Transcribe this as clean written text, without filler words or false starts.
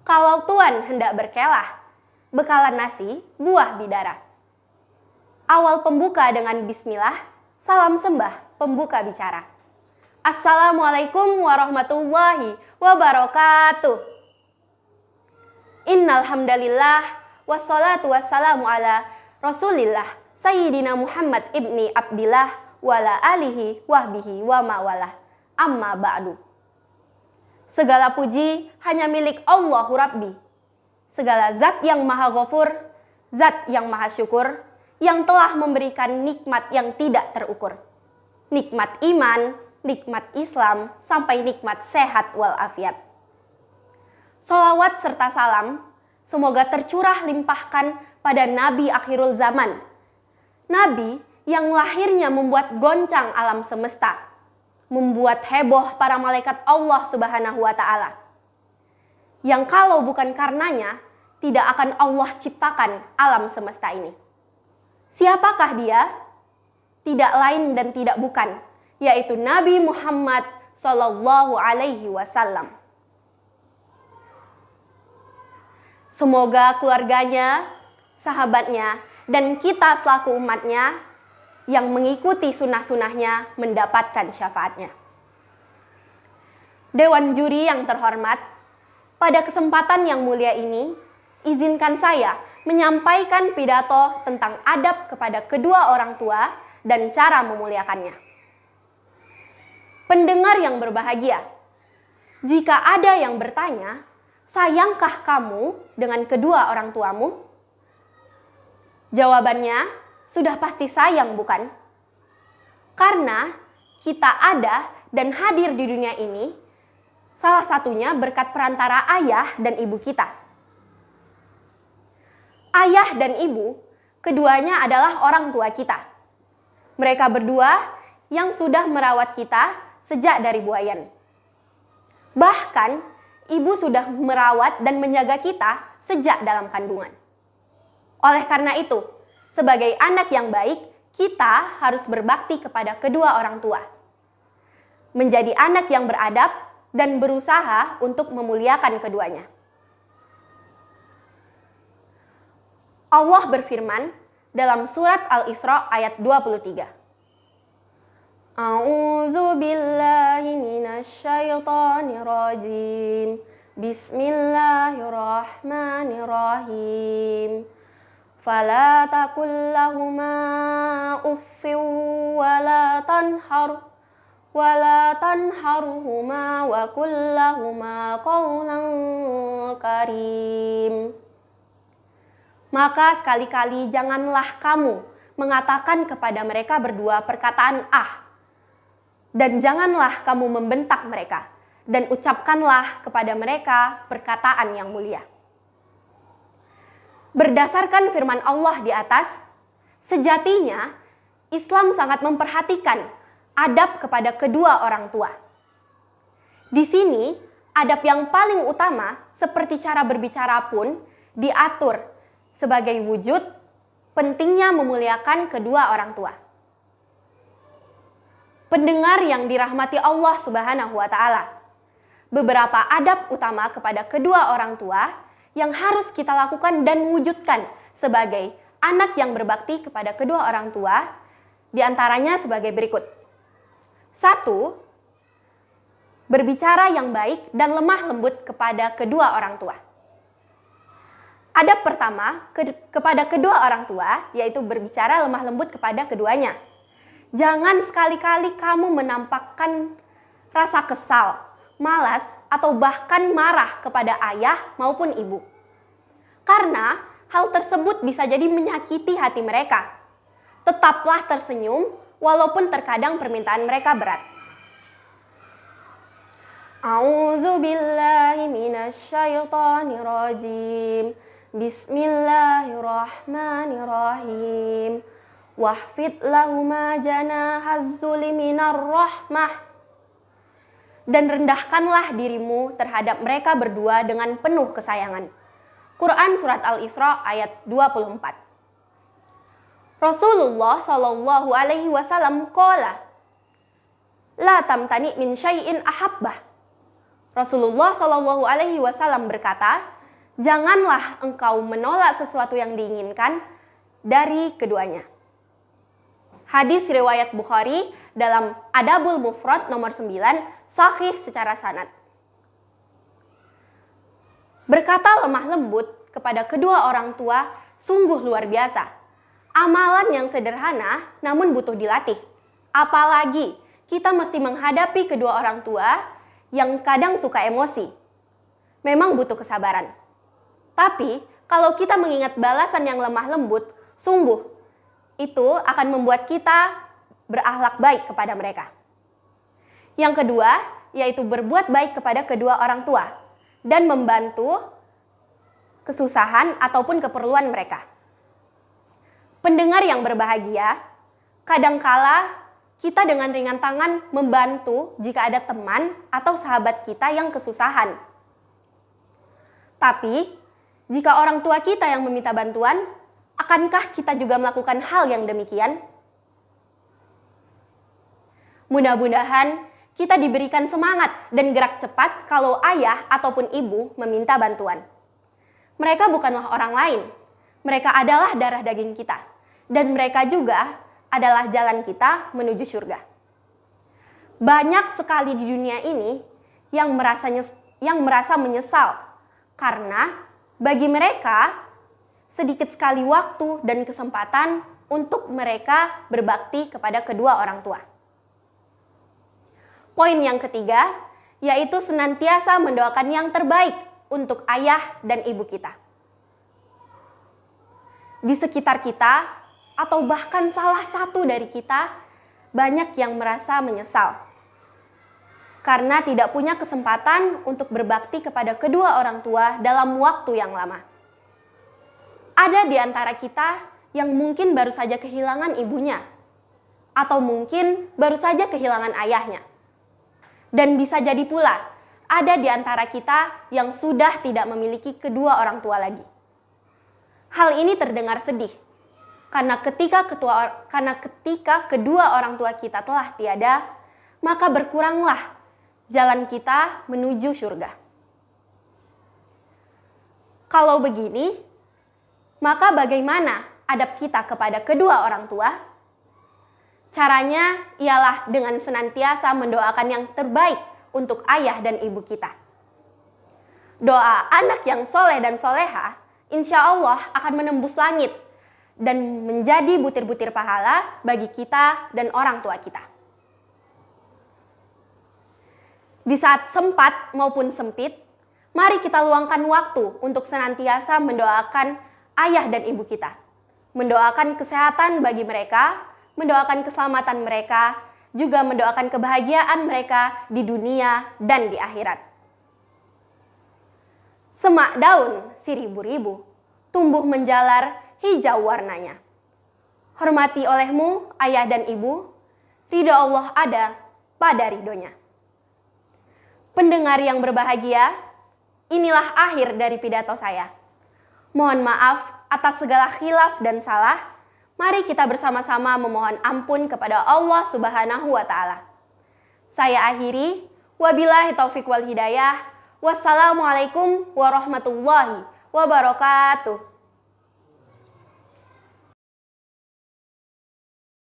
Kalau tuan hendak berkelah, bekalan nasi, buah bidara. Awal pembuka dengan bismillah, salam sembah pembuka bicara. Assalamualaikum warahmatullahi wabarakatuh. Innal hamdalillah wassalatu wassalamu ala Rasulillah Sayyidina Muhammad ibni Abdillah wala alihi wahbihi wa mawalah. Amma ba'du. Segala puji hanya milik Allahu Rabbi. Segala zat yang maha ghafur, zat yang maha syukur, yang telah memberikan nikmat yang tidak terukur. Nikmat iman, nikmat Islam, sampai nikmat sehat walafiat. Salawat serta salam semoga tercurah limpahkan pada Nabi akhirul zaman. Nabi yang lahirnya membuat goncang alam semesta, membuat heboh para malaikat Allah Subhanahu wa Ta'ala, yang kalau bukan karenanya tidak akan Allah ciptakan alam semesta ini. Siapakah dia? Tidak lain dan tidak bukan, yaitu Nabi Muhammad Sallallahu Alaihi Wasallam. Semoga keluarganya, sahabatnya, dan kita selaku umatnya yang mengikuti sunnah-sunnahnya mendapatkan syafaatnya. Dewan juri yang terhormat, pada kesempatan yang mulia ini, izinkan saya menyampaikan pidato tentang adab kepada kedua orang tua dan cara memuliakannya. Pendengar yang berbahagia, jika ada yang bertanya, sayangkah kamu dengan kedua orang tuamu? Jawabannya, sudah pasti sayang, bukan? Karena kita ada dan hadir di dunia ini, salah satunya berkat perantara ayah dan ibu kita. Ayah dan ibu, keduanya adalah orang tua kita. Mereka berdua yang sudah merawat kita sejak dari buayan. Bahkan, ibu sudah merawat dan menjaga kita sejak dalam kandungan. Oleh karena itu, sebagai anak yang baik, kita harus berbakti kepada kedua orang tua. Menjadi anak yang beradab dan berusaha untuk memuliakan keduanya. Allah berfirman dalam surat Al-Isra ayat 23. A'udzu billahi minasy syaithanir rajim. Bismillahirrahmanirrahim. Fala taqul lahuma uffin wala tanharhuma wa qul lahuma qawlan karim. Maka sekali-kali janganlah kamu mengatakan kepada mereka berdua perkataan ah, dan janganlah kamu membentak mereka, dan ucapkanlah kepada mereka perkataan yang mulia. Berdasarkan firman Allah di atas, sejatinya Islam sangat memperhatikan adab kepada kedua orang tua. Di sini, adab yang paling utama seperti cara berbicara pun diatur sebagai wujud pentingnya memuliakan kedua orang tua. Pendengar yang dirahmati Allah Subhanahu wa Ta'ala, beberapa adab utama kepada kedua orang tua yang harus kita lakukan dan wujudkan sebagai anak yang berbakti kepada kedua orang tua, diantaranya sebagai berikut. 1. Berbicara yang baik dan lemah lembut kepada kedua orang tua. Adab pertama kepada kedua orang tua, yaitu berbicara lemah lembut kepada keduanya. Jangan sekali-kali kamu menampakkan rasa kesal, malas, atau bahkan marah kepada ayah maupun ibu. Karena hal tersebut bisa jadi menyakiti hati mereka. Tetaplah tersenyum walaupun terkadang permintaan mereka berat. A'udzu billahi minasy syaithanir rajim. Bismillahirrahmanirrahim. Wahfid lahuma janahaz zulmi minar rahmah. Dan rendahkanlah dirimu terhadap mereka berdua dengan penuh kesayangan. Quran Surat Al-Isra ayat 24. Rasulullah Shallallahu Alaihi Wasallam qala, la tamtani min syai'in ahabbah. Rasulullah Shallallahu Alaihi Wasallam berkata, janganlah engkau menolak sesuatu yang diinginkan dari keduanya. Hadis riwayat Bukhari dalam Adabul Mufrad nomor 9, sahih secara sanad. Berkata lemah lembut kepada kedua orang tua sungguh luar biasa. Amalan yang sederhana namun butuh dilatih. Apalagi kita mesti menghadapi kedua orang tua yang kadang suka emosi. Memang butuh kesabaran. Tapi kalau kita mengingat balasan yang lemah lembut, sungguh itu akan membuat kita berakhlak baik kepada mereka. Yang kedua, yaitu berbuat baik kepada kedua orang tua dan membantu kesusahan ataupun keperluan mereka. Pendengar yang berbahagia, kadangkala kita dengan ringan tangan membantu jika ada teman atau sahabat kita yang kesusahan. Tapi, jika orang tua kita yang meminta bantuan, akankah kita juga melakukan hal yang demikian? Mudah-mudahan kita diberikan semangat dan gerak cepat kalau ayah ataupun ibu meminta bantuan. Mereka bukanlah orang lain. Mereka adalah darah daging kita. Dan mereka juga adalah jalan kita menuju surga. Banyak sekali di dunia ini yang merasa menyesal. Karena bagi mereka sedikit sekali waktu dan kesempatan untuk mereka berbakti kepada kedua orang tua. Poin yang ketiga, yaitu senantiasa mendoakan yang terbaik untuk ayah dan ibu kita. Di sekitar kita, atau bahkan salah satu dari kita, banyak yang merasa menyesal. Karena tidak punya kesempatan untuk berbakti kepada kedua orang tua dalam waktu yang lama. Ada di antara kita yang mungkin baru saja kehilangan ibunya, atau mungkin baru saja kehilangan ayahnya. Dan bisa jadi pula, ada di antara kita yang sudah tidak memiliki kedua orang tua lagi. Hal ini terdengar sedih, karena ketika kedua orang tua kita telah tiada, maka berkuranglah jalan kita menuju surga. Kalau begini, maka bagaimana adab kita kepada kedua orang tua? Caranya ialah dengan senantiasa mendoakan yang terbaik untuk ayah dan ibu kita. Doa anak yang soleh dan soleha, insya Allah akan menembus langit dan menjadi butir-butir pahala bagi kita dan orang tua kita. Di saat sempat maupun sempit, mari kita luangkan waktu untuk senantiasa mendoakan ayah dan ibu kita. Mendoakan kesehatan bagi mereka, mendoakan keselamatan mereka, juga mendoakan kebahagiaan mereka di dunia dan di akhirat. Semak daun seribu-ribu, tumbuh menjalar hijau warnanya. Hormati olehmu ayah dan ibu, ridho Allah ada pada ridhonya. Pendengar yang berbahagia, inilah akhir dari pidato saya. Mohon maaf atas segala khilaf dan salah. Mari kita bersama-sama memohon ampun kepada Allah Subhanahu wa Ta'ala. Saya akhiri, wabillahi taufiq wal hidayah. Wassalamualaikum warahmatullahi wabarakatuh.